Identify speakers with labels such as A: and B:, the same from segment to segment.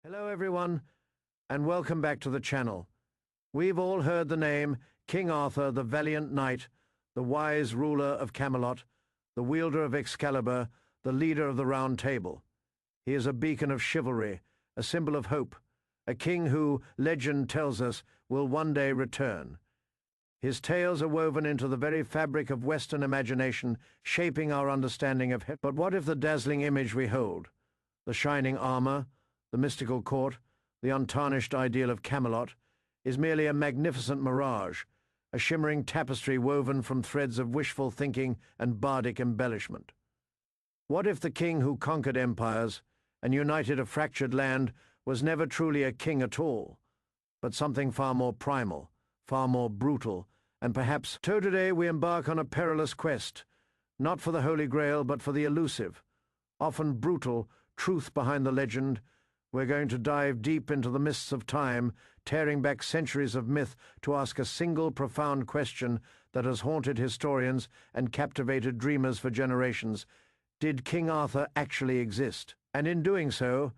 A: Hello everyone, and welcome back to the channel. We've all heard the name King Arthur, the valiant knight, the wise ruler of Camelot, the wielder of Excalibur, the leader of the Round Table. He is a beacon of chivalry, a symbol of hope, a king who, legend tells us, will one day return. His tales are woven into the very fabric of Western imagination, shaping our understanding of him. But what if the dazzling image we hold, the shining armor, the mystical court, the untarnished ideal of Camelot, is merely a magnificent mirage, a shimmering tapestry woven from threads of wishful thinking and bardic embellishment? What if the king who conquered empires and united a fractured land was never truly a king at all, but something far more primal, far more brutal, and perhaps so today we embark on a perilous quest, not for the Holy Grail, but for the elusive, often brutal, truth behind the legend. We're going to dive deep into the mists of time, tearing back centuries of myth to ask a single profound question that has haunted historians and captivated dreamers for generations. Did King Arthur actually exist? And in doing so,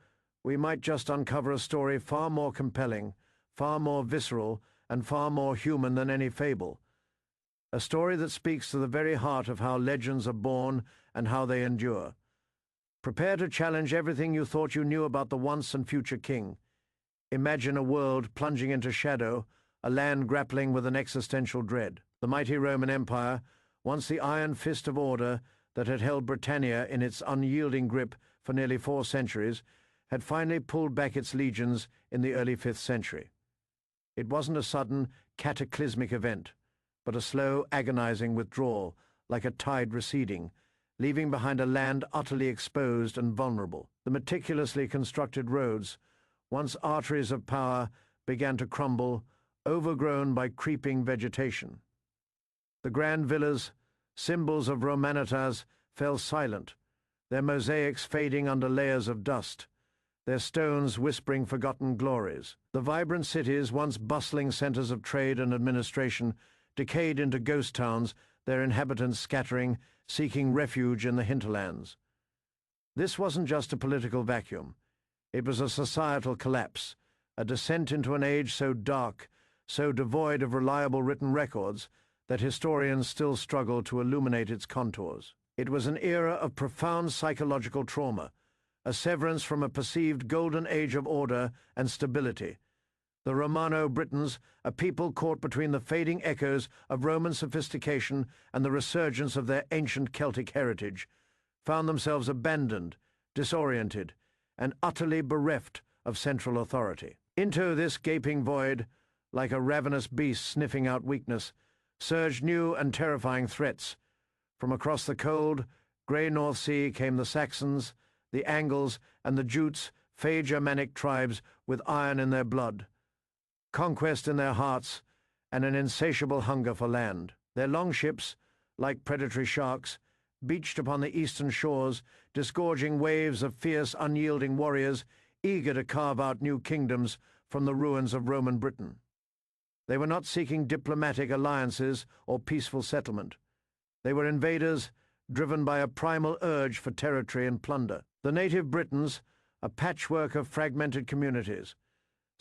A: we might just uncover a story far more compelling, far more visceral, and far more human than any fable. A story that speaks to the very heart of how legends are born and how they endure. Prepare to challenge everything you thought you knew about the once and future king. Imagine a world plunging into shadow, a land grappling with an existential dread. The mighty Roman Empire, once the iron fist of order that had held Britannia in its unyielding grip for nearly 4 centuries, had finally pulled back its legions in the early 5th century. It wasn't a sudden, cataclysmic event, but a slow, agonizing withdrawal, like a tide receding, leaving behind a land utterly exposed and vulnerable. The meticulously constructed roads, once arteries of power, began to crumble, overgrown by creeping vegetation. The grand villas, symbols of Romanitas, fell silent, their mosaics fading under layers of dust, their stones whispering forgotten glories. The vibrant cities, once bustling centers of trade and administration, decayed into ghost towns, their inhabitants scattering, seeking refuge in the hinterlands. This wasn't just a political vacuum. It was a societal collapse, a descent into an age so dark, so devoid of reliable written records, that historians still struggle to illuminate its contours. It was an era of profound psychological trauma, a severance from a perceived golden age of order and stability. The Romano-Britons, a people caught between the fading echoes of Roman sophistication and the resurgence of their ancient Celtic heritage, found themselves abandoned, disoriented, and utterly bereft of central authority. Into this gaping void, like a ravenous beast sniffing out weakness, surged new and terrifying threats. From across the cold, grey North Sea came the Saxons, the Angles, and the Jutes, fey Germanic tribes with iron in their blood, conquest in their hearts, and an insatiable hunger for land. Their longships, like predatory sharks, beached upon the eastern shores, disgorging waves of fierce, unyielding warriors, eager to carve out new kingdoms from the ruins of Roman Britain. They were not seeking diplomatic alliances or peaceful settlement. They were invaders, driven by a primal urge for territory and plunder. The native Britons, a patchwork of fragmented communities,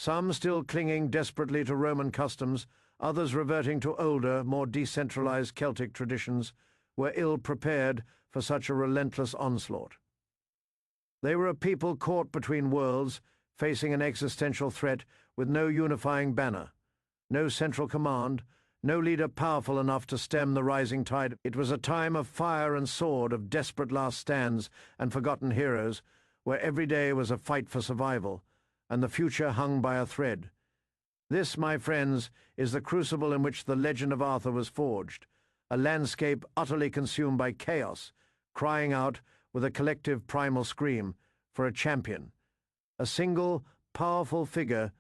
A: some still clinging desperately to Roman customs, others reverting to older, more decentralized Celtic traditions, were ill-prepared for such a relentless onslaught. They were a people caught between worlds, facing an existential threat with no unifying banner, no central command, no leader powerful enough to stem the rising tide. It was a time of fire and sword, of desperate last stands and forgotten heroes, where every day was a fight for survival, and the future hung by a thread. This, my friends, is the crucible in which the legend of Arthur was forged, a landscape utterly consumed by chaos, crying out with a collective primal scream for a champion, a single, powerful figure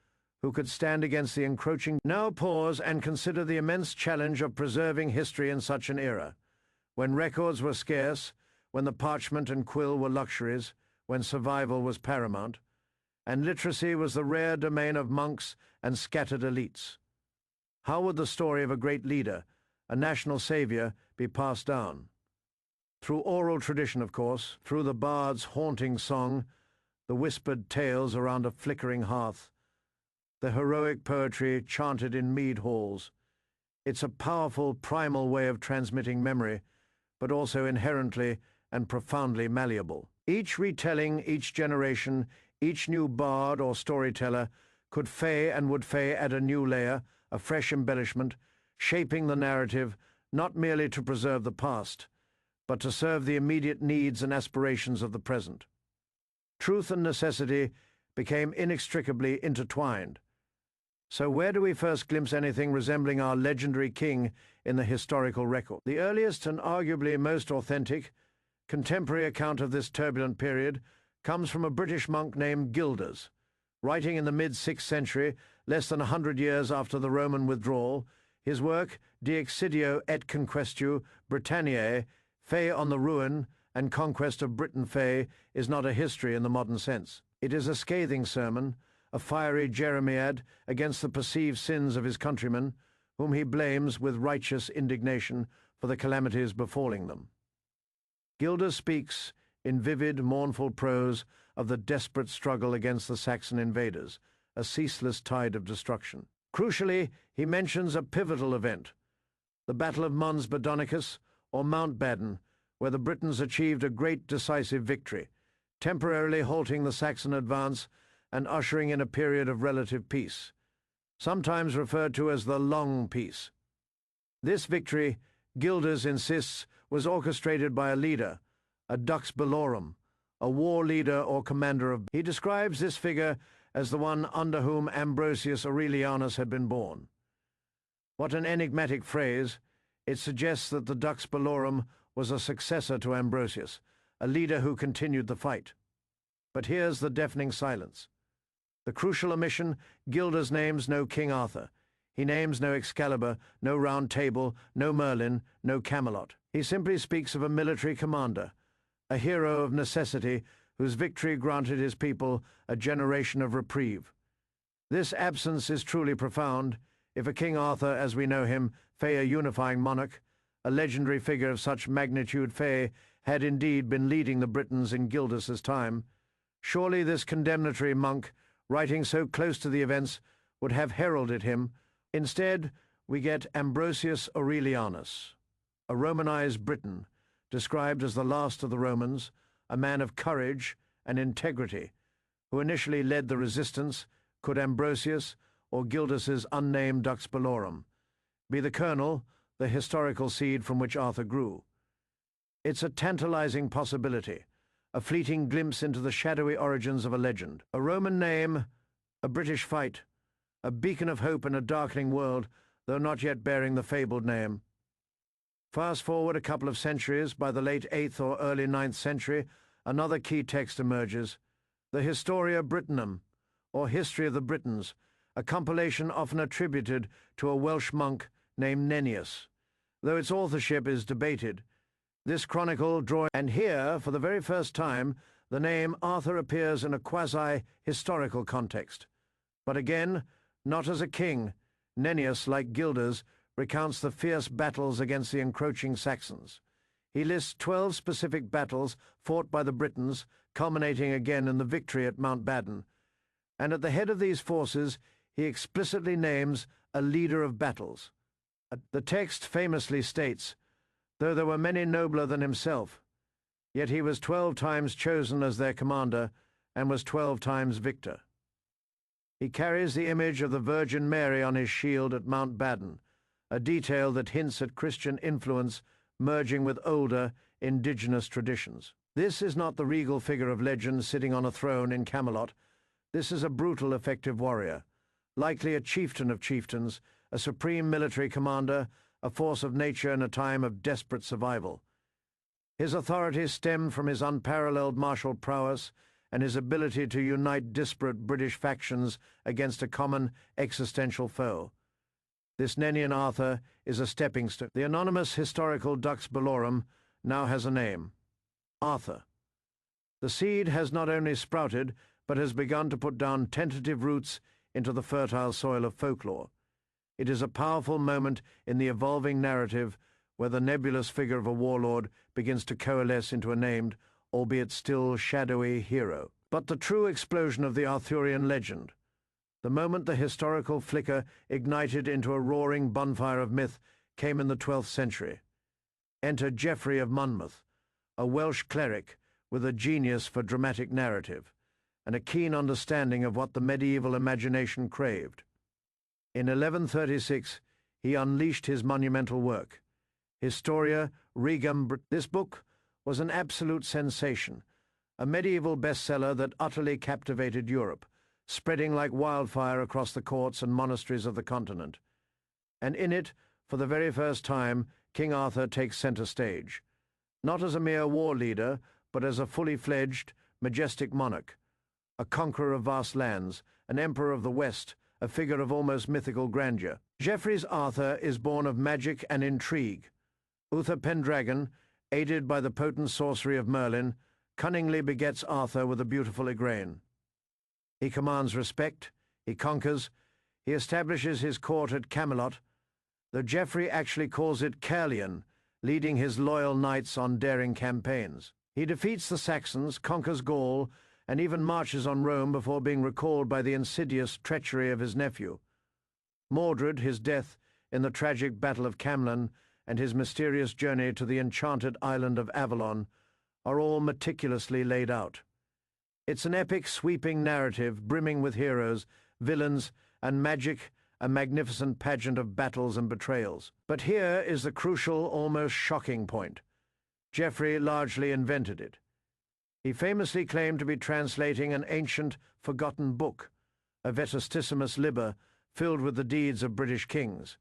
A: who could stand against the encroaching. Now pause and consider the immense challenge of preserving history in such an era, when records were scarce, when the parchment and quill were luxuries, when survival was paramount, and literacy was the rare domain of monks and scattered elites. How would the story of a great leader, a national savior, be passed down? Through oral tradition, of course, through the bard's haunting song, the whispered tales around a flickering hearth, the heroic poetry chanted in mead halls. It's a powerful, primal way of transmitting memory, but also inherently and profoundly malleable. Each retelling, each generation, each new bard or storyteller could fay and would fay add a new layer, a fresh embellishment, shaping the narrative not merely to preserve the past, but to serve the immediate needs and aspirations of the present. Truth and necessity became inextricably intertwined. So where do we first glimpse anything resembling our legendary king in the historical record? The earliest and arguably most authentic contemporary account of this turbulent period comes from a British monk named Gildas. Writing in the mid-6th century, less than 100 years after the Roman withdrawal, his work De Excidio et Conquestu Britanniae, Fay on the Ruin and Conquest of Britain Fay, is not a history in the modern sense. It is a scathing sermon, a fiery jeremiad against the perceived sins of his countrymen, whom he blames with righteous indignation for the calamities befalling them. Gildas speaks, in vivid, mournful prose, of the desperate struggle against the Saxon invaders, a ceaseless tide of destruction. Crucially, he mentions a pivotal event, the Battle of Mons Badonicus, or Mount Badon, where the Britons achieved a great decisive victory, temporarily halting the Saxon advance and ushering in a period of relative peace, sometimes referred to as the Long Peace. This victory, Gildas insists, was orchestrated by a leader, a dux bellorum, a war leader or commander of... He describes this figure as the one under whom Ambrosius Aurelianus had been born. What an enigmatic phrase! It suggests that the dux bellorum was a successor to Ambrosius, a leader who continued the fight. But here's the deafening silence. The crucial omission: Gildas names no King Arthur. He names no Excalibur, no Round Table, no Merlin, no Camelot. He simply speaks of a military commander, a hero of necessity whose victory granted his people a generation of reprieve. This absence is truly profound. If a King Arthur, as we know him, fay a unifying monarch, a legendary figure of such magnitude fay, had indeed been leading the Britons in Gildas's time, surely this condemnatory monk, writing so close to the events, would have heralded him. Instead, we get Ambrosius Aurelianus, a Romanized Briton, described as the last of the Romans, a man of courage and integrity, who initially led the resistance. Could Ambrosius, or Gildas's unnamed dux bellorum, be the kernel, the historical seed from which Arthur grew? It's a tantalizing possibility, a fleeting glimpse into the shadowy origins of a legend. A Roman name, a British fight, a beacon of hope in a darkening world, though not yet bearing the fabled name. Fast forward a couple of centuries, by the late 8th or early 9th century, another key text emerges, the Historia Brittonum, or History of the Britons, a compilation often attributed to a Welsh monk named Nennius. Though its authorship is debated, this chronicle and here, for the very first time, the name Arthur appears in a quasi-historical context. But again, not as a king. Nennius, like Gildas, recounts the fierce battles against the encroaching Saxons. He lists 12 specific battles fought by the Britons, culminating again in the victory at Mount Badon. And at the head of these forces, he explicitly names a leader of battles. The text famously states, though there were many nobler than himself, yet he was 12 times chosen as their commander and was 12 times victor. He carries the image of the Virgin Mary on his shield at Mount Badon, a detail that hints at Christian influence merging with older, indigenous traditions. This is not the regal figure of legend sitting on a throne in Camelot. This is a brutal, effective warrior, likely a chieftain of chieftains, a supreme military commander, a force of nature in a time of desperate survival. His authority stemmed from his unparalleled martial prowess and his ability to unite disparate British factions against a common existential foe. This Nennian Arthur is a stepping stone. The anonymous historical dux bellorum now has a name: Arthur. The seed has not only sprouted, but has begun to put down tentative roots into the fertile soil of folklore. It is a powerful moment in the evolving narrative where the nebulous figure of a warlord begins to coalesce into a named, albeit still shadowy, hero. But the true explosion of the Arthurian legend, the moment the historical flicker ignited into a roaring bonfire of myth, came in the 12th century. Enter Geoffrey of Monmouth, a Welsh cleric with a genius for dramatic narrative and a keen understanding of what the medieval imagination craved. In 1136, he unleashed his monumental work, Historia Regum. This book was an absolute sensation, a medieval bestseller that utterly captivated Europe, spreading like wildfire across the courts and monasteries of the continent. And in it, for the very first time, King Arthur takes center stage, not as a mere war leader, but as a fully fledged, majestic monarch, a conqueror of vast lands, an emperor of the West, a figure of almost mythical grandeur. Geoffrey's Arthur is born of magic and intrigue. Uther Pendragon, aided by the potent sorcery of Merlin, cunningly begets Arthur with a beautiful Igraine. He commands respect, he conquers, he establishes his court at Camelot, though Geoffrey actually calls it Caerleon, leading his loyal knights on daring campaigns. He defeats the Saxons, conquers Gaul, and even marches on Rome before being recalled by the insidious treachery of his nephew. Mordred, his death in the tragic Battle of Camlan, and his mysterious journey to the enchanted island of Avalon are all meticulously laid out. It's an epic, sweeping narrative brimming with heroes, villains, and magic, a magnificent pageant of battles and betrayals. But here is the crucial, almost shocking point. Geoffrey largely invented it. He famously claimed to be translating an ancient, forgotten book, a Vetestissimus Liber, filled with the deeds of British kings.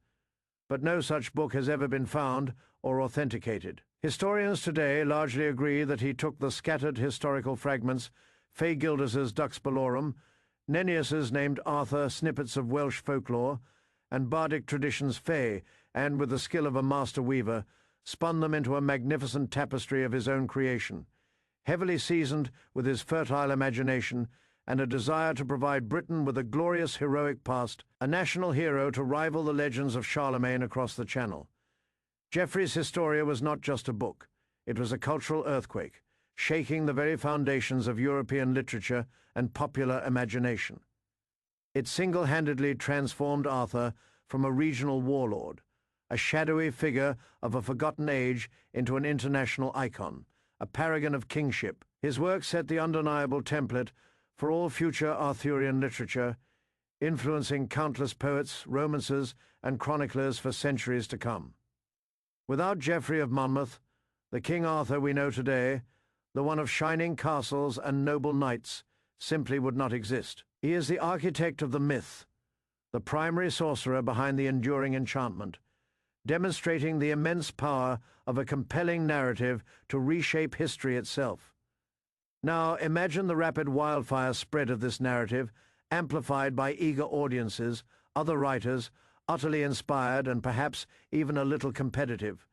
A: But no such book has ever been found or authenticated. Historians today largely agree that he took the scattered historical fragments, Fay Gildas's Dux Bellorum, Nennius's named Arthur snippets of Welsh folklore, and bardic traditions Fay, and with the skill of a master weaver, spun them into a magnificent tapestry of his own creation, heavily seasoned with his fertile imagination and a desire to provide Britain with a glorious heroic past, a national hero to rival the legends of Charlemagne across the Channel. Geoffrey's Historia was not just a book. It was a cultural earthquake, shaking the very foundations of European literature and popular imagination. It single-handedly transformed Arthur from a regional warlord, a shadowy figure of a forgotten age, into an international icon, a paragon of kingship. His work set the undeniable template for all future Arthurian literature, influencing countless poets, romancers, and chroniclers for centuries to come. Without Geoffrey of Monmouth, the King Arthur we know today, the one of shining castles and noble knights, simply would not exist. He is the architect of the myth, the primary sorcerer behind the enduring enchantment, demonstrating the immense power of a compelling narrative to reshape history itself. Now imagine the rapid wildfire spread of this narrative, amplified by eager audiences, other writers, utterly inspired and perhaps even a little competitive,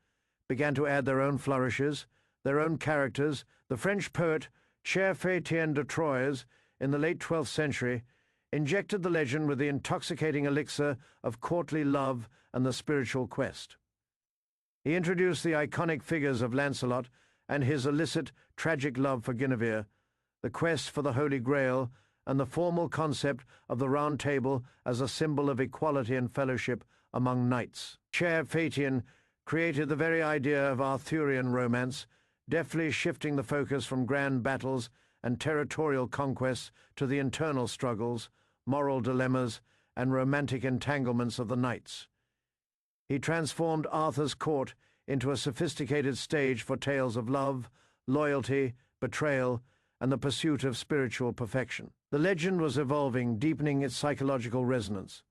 A: began to add their own flourishes, their own characters. The French poet Cher-Fétien de Troyes, in the late 12th century, injected the legend with the intoxicating elixir of courtly love and the spiritual quest. He introduced the iconic figures of Lancelot and his illicit, tragic love for Guinevere, the quest for the Holy Grail, and the formal concept of the Round Table as a symbol of equality and fellowship among knights. Cher-Fétien created the very idea of Arthurian romance, deftly shifting the focus from grand battles and territorial conquests to the internal struggles, moral dilemmas, and romantic entanglements of the knights. He transformed Arthur's court into a sophisticated stage for tales of love, loyalty, betrayal, and the pursuit of spiritual perfection. The legend was evolving, deepening its psychological resonance.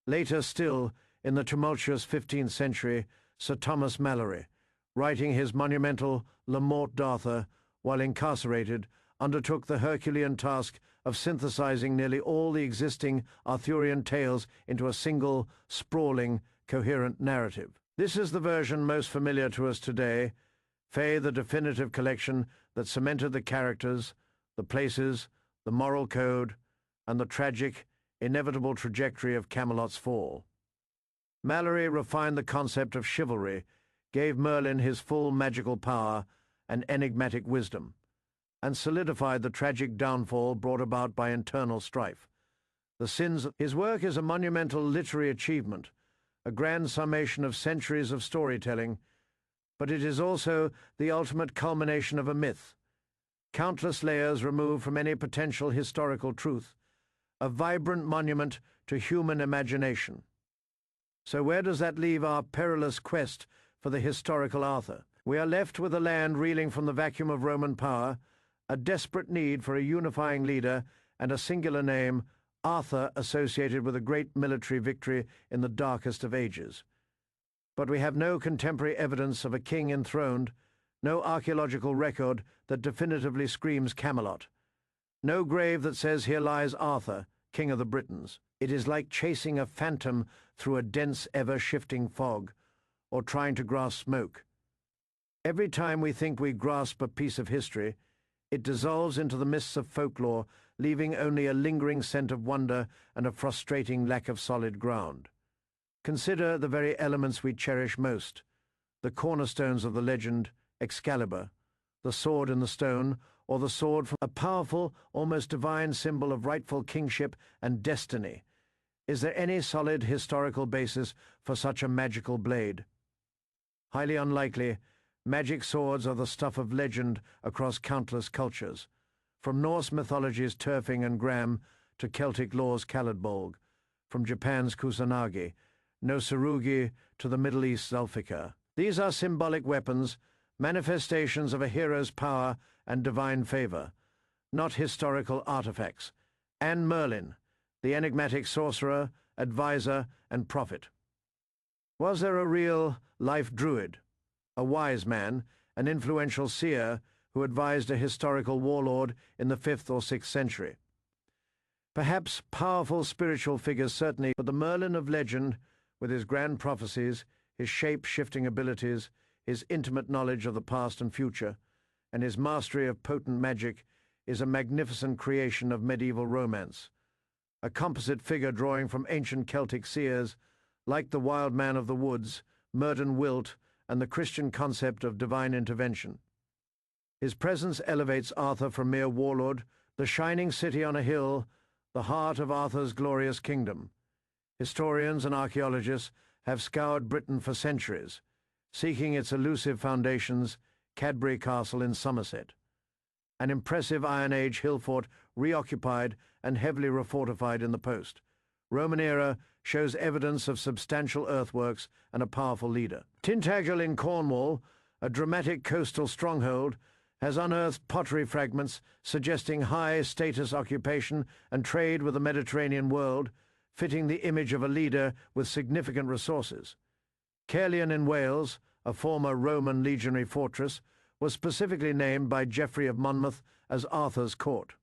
A: Later still, in the tumultuous 15th century, Sir Thomas Malory, writing his monumental Le Morte d'Arthur while incarcerated, undertook the Herculean task of synthesizing nearly all the existing Arthurian tales into a single, sprawling, coherent narrative. This is the version most familiar to us today, Fay, the definitive collection that cemented the characters, the places, the moral code, and the tragic, inevitable trajectory of Camelot's fall. Malory refined the concept of chivalry, gave Merlin his full magical power and enigmatic wisdom. and solidified the tragic downfall brought about by internal strife. His work is a monumental literary achievement, a grand summation of centuries of storytelling, but it is also the ultimate culmination of a myth, countless layers removed from any potential historical truth, a vibrant monument to human imagination. So where does that leave our perilous quest for the historical Arthur? We are left with a land reeling from the vacuum of Roman power, a desperate need for a unifying leader, and a singular name, Arthur, associated with a great military victory in the darkest of ages. But we have no contemporary evidence of a king enthroned, no archaeological record that definitively screams Camelot, no grave that says here lies Arthur, King of the Britons. It is like chasing a phantom through a dense, ever-shifting fog, or trying to grasp smoke. Every time we think we grasp a piece of history, it dissolves into the mists of folklore, leaving only a lingering scent of wonder and a frustrating lack of solid ground. Consider the very elements we cherish most, the cornerstones of the legend, Excalibur, the sword in the stone, or the sword from a powerful, almost divine symbol of rightful kingship and destiny. Is there any solid historical basis for such a magical blade? Highly unlikely. Magic swords are the stuff of legend across countless cultures, from Norse mythology's Turfing and Gram to Celtic lore's Caladbolg, from Japan's Kusanagi, no Tsurugi to the Middle East's Zulfikar. These are symbolic weapons, manifestations of a hero's power and divine favor, not historical artifacts. And Merlin, the enigmatic sorcerer, advisor, and prophet. Was there a real life druid, a wise man, an influential seer who advised a historical warlord in the 5th or 6th century? Perhaps powerful spiritual figures, certainly, but the Merlin of legend, with his grand prophecies, his shape-shifting abilities, his intimate knowledge of the past and future, and his mastery of potent magic, is a magnificent creation of medieval romance, a composite figure drawing from ancient Celtic seers, like the wild man of the woods, Merlin Wilt, and the Christian concept of divine intervention. His presence elevates Arthur from mere warlord, the shining city on a hill, the heart of Arthur's glorious kingdom. Historians and archaeologists have scoured Britain for centuries, seeking its elusive foundations, Cadbury Castle in Somerset, an impressive Iron Age hill fort reoccupied and heavily refortified in the post. Roman era shows evidence of substantial earthworks and a powerful leader. Tintagel in Cornwall, a dramatic coastal stronghold, has unearthed pottery fragments suggesting high status occupation and trade with the Mediterranean world, fitting the image of a leader with significant resources. Caerleon in Wales, a former Roman legionary fortress, was specifically named by Geoffrey of Monmouth as Arthur's court.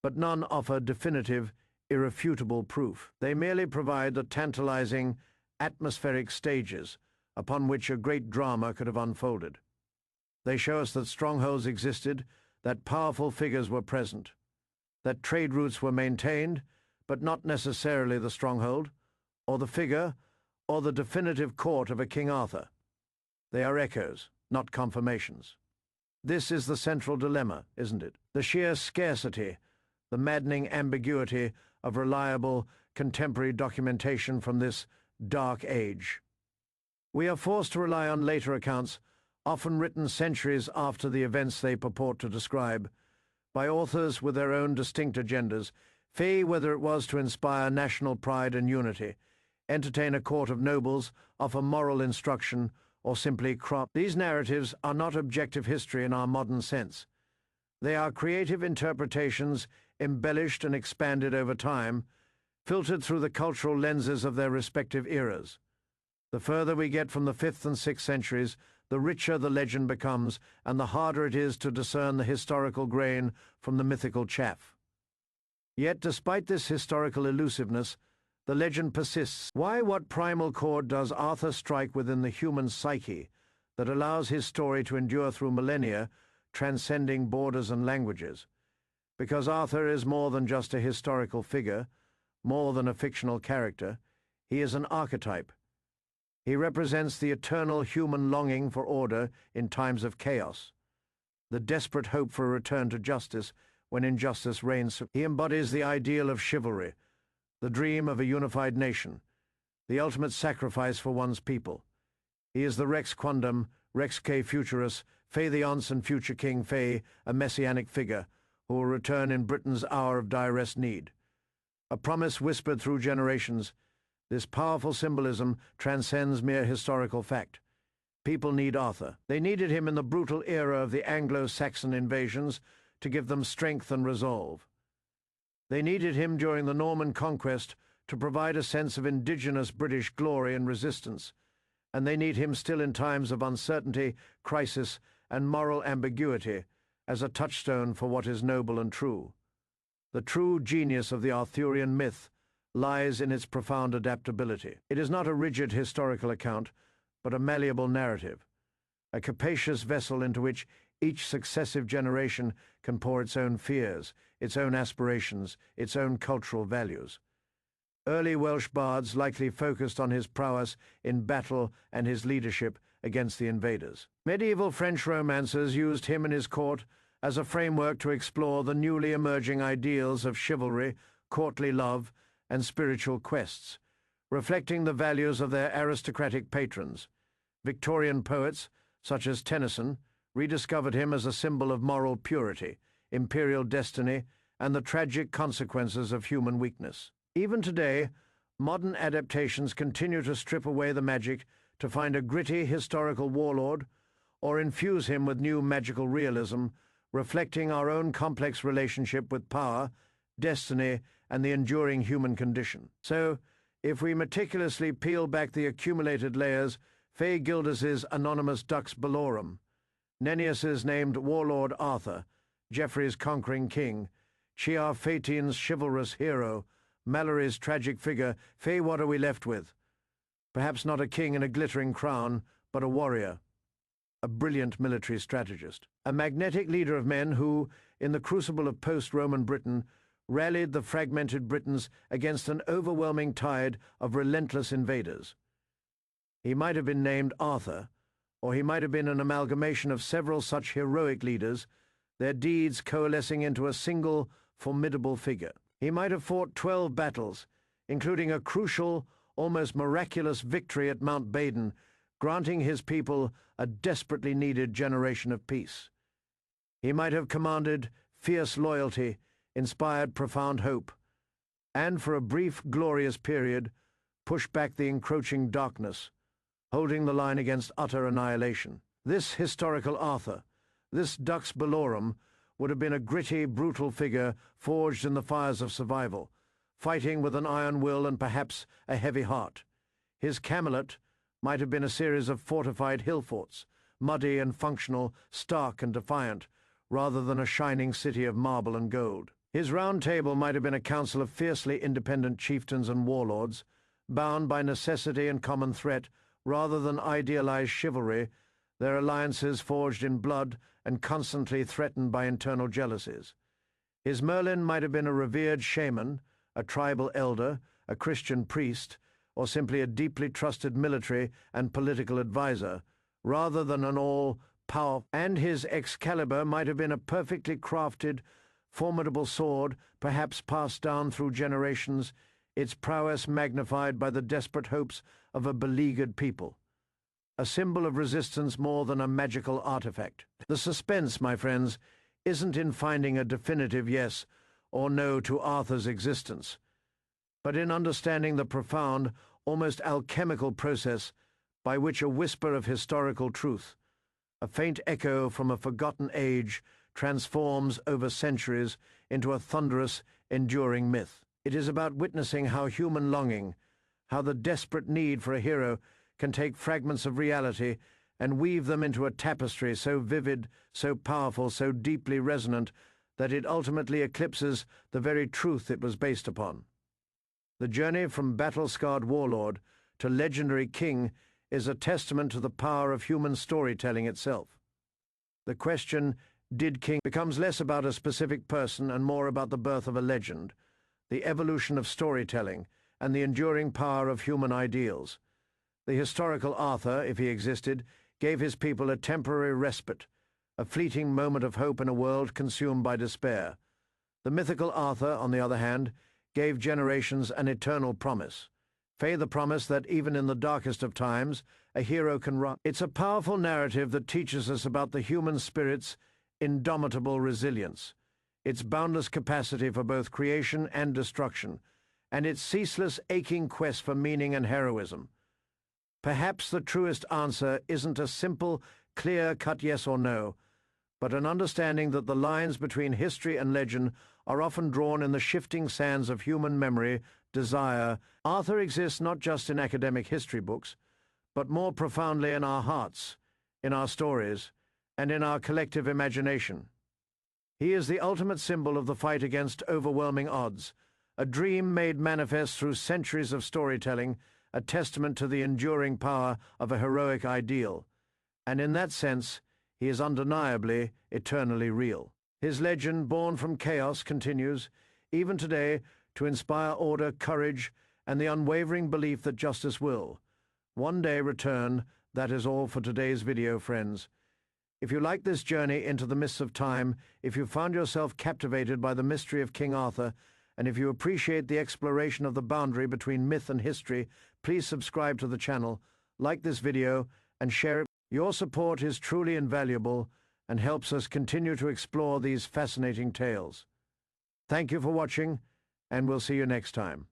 A: But none offer definitive, irrefutable proof. They merely provide the tantalizing, atmospheric stages upon which a great drama could have unfolded. They show us that strongholds existed, that powerful figures were present, that trade routes were maintained, but not necessarily the stronghold, or the figure, or the definitive court of a King Arthur. They are echoes, not confirmations. This is the central dilemma, isn't it? The sheer scarcity, the maddening ambiguity of reliable, contemporary documentation from this dark age. We are forced to rely on later accounts, often written centuries after the events they purport to describe, by authors with their own distinct agendas, whether it was to inspire national pride and unity, entertain a court of nobles, offer moral instruction, or simply crop. These narratives are not objective history in our modern sense. They are creative interpretations embellished and expanded over time, filtered through the cultural lenses of their respective eras. The further we get from the 5th and 6th centuries, the richer the legend becomes, and the harder it is to discern the historical grain from the mythical chaff. Yet, despite this historical elusiveness, the legend persists. What primal chord does Arthur strike within the human psyche that allows his story to endure through millennia, transcending borders and languages? Because Arthur is more than just a historical figure, more than a fictional character. He is an archetype. He represents the eternal human longing for order in times of chaos, the desperate hope for a return to justice when injustice reigns. He embodies the ideal of chivalry, the dream of a unified nation, the ultimate sacrifice for one's people. He is the Rex Quondam, Rex K Futurus, Fay the Once and future King Fay, a messianic figure, who will return in Britain's hour of direst need. A promise whispered through generations, this powerful symbolism transcends mere historical fact. People need Arthur. They needed him in the brutal era of the Anglo-Saxon invasions to give them strength and resolve. They needed him during the Norman conquest to provide a sense of indigenous British glory and resistance, and they need him still in times of uncertainty, crisis, and moral ambiguity as a touchstone for what is noble and true. The true genius of the Arthurian myth lies in its profound adaptability. It is not a rigid historical account, but a malleable narrative, a capacious vessel into which each successive generation can pour its own fears, its own aspirations, its own cultural values. Early Welsh bards likely focused on his prowess in battle and his leadership against the invaders. Medieval French romancers used him and his court as a framework to explore the newly emerging ideals of chivalry, courtly love, and spiritual quests, reflecting the values of their aristocratic patrons. Victorian poets, such as Tennyson, rediscovered him as a symbol of moral purity, imperial destiny, and the tragic consequences of human weakness. Even today, modern adaptations continue to strip away the magic to find a gritty historical warlord or infuse him with new magical realism, reflecting our own complex relationship with power, destiny, and the enduring human condition. So, if we meticulously peel back the accumulated layers, Fay Gildas's anonymous Dux Bellorum, Nennius's named warlord Arthur, Geoffrey's conquering king, Chiar Fatian's chivalrous hero, Mallory's tragic figure, Fay, what are we left with? Perhaps not a king in a glittering crown, but a warrior, a brilliant military strategist, a magnetic leader of men who, in the crucible of post-Roman Britain, rallied the fragmented Britons against an overwhelming tide of relentless invaders. He might have been named Arthur, or he might have been an amalgamation of several such heroic leaders, their deeds coalescing into a single, formidable figure. He might have fought 12 battles, including a crucial, almost miraculous victory at Mount Badon, granting his people a desperately needed generation of peace. He might have commanded fierce loyalty, inspired profound hope, and for a brief, glorious period, pushed back the encroaching darkness, holding the line against utter annihilation. This historical Arthur, this Dux Bellorum, would have been a gritty, brutal figure forged in the fires of survival, fighting with an iron will and perhaps a heavy heart. His Camelot might have been a series of fortified hill forts, muddy and functional, stark and defiant, rather than a shining city of marble and gold. His round table might have been a council of fiercely independent chieftains and warlords, bound by necessity and common threat rather than idealized chivalry, their alliances forged in blood and constantly threatened by internal jealousies. His Merlin might have been a revered shaman, a tribal elder, a Christian priest, or simply a deeply trusted military and political advisor, rather than an all-powerful. And his Excalibur might have been a perfectly crafted, formidable sword, perhaps passed down through generations, its prowess magnified by the desperate hopes of a beleaguered people. A symbol of resistance more than a magical artifact. The suspense, my friends, isn't in finding a definitive yes or no to Arthur's existence, but in understanding the profound, almost alchemical process by which a whisper of historical truth, a faint echo from a forgotten age, transforms over centuries into a thunderous, enduring myth. It is about witnessing how human longing, how the desperate need for a hero can take fragments of reality and weave them into a tapestry so vivid, so powerful, so deeply resonant that it ultimately eclipses the very truth it was based upon. The journey from battle-scarred warlord to legendary king is a testament to the power of human storytelling itself. The question, did king, becomes less about a specific person and more about the birth of a legend, the evolution of storytelling, and the enduring power of human ideals. The historical Arthur, if he existed, gave his people a temporary respite, a fleeting moment of hope in a world consumed by despair. The mythical Arthur, on the other hand, gave generations an eternal promise. The promise that even in the darkest of times, a hero can rise. It's a powerful narrative that teaches us about the human spirit's indomitable resilience, its boundless capacity for both creation and destruction, and its ceaseless, aching quest for meaning and heroism. Perhaps the truest answer isn't a simple, clear-cut yes or no, but an understanding that the lines between history and legend are often drawn in the shifting sands of human memory, desire. Arthur exists not just in academic history books, but more profoundly in our hearts, in our stories, and in our collective imagination. He is the ultimate symbol of the fight against overwhelming odds, a dream made manifest through centuries of storytelling, a testament to the enduring power of a heroic ideal. And in that sense, he is undeniably, eternally real. His legend, born from chaos, continues, even today, to inspire order, courage, and the unwavering belief that justice will one day return. That is all for today's video, friends. If you like this journey into the mists of time, if you found yourself captivated by the mystery of King Arthur, and if you appreciate the exploration of the boundary between myth and history, please subscribe to the channel, like this video, and share it. Your support is truly invaluable and helps us continue to explore these fascinating tales. Thank you for watching, and we'll see you next time.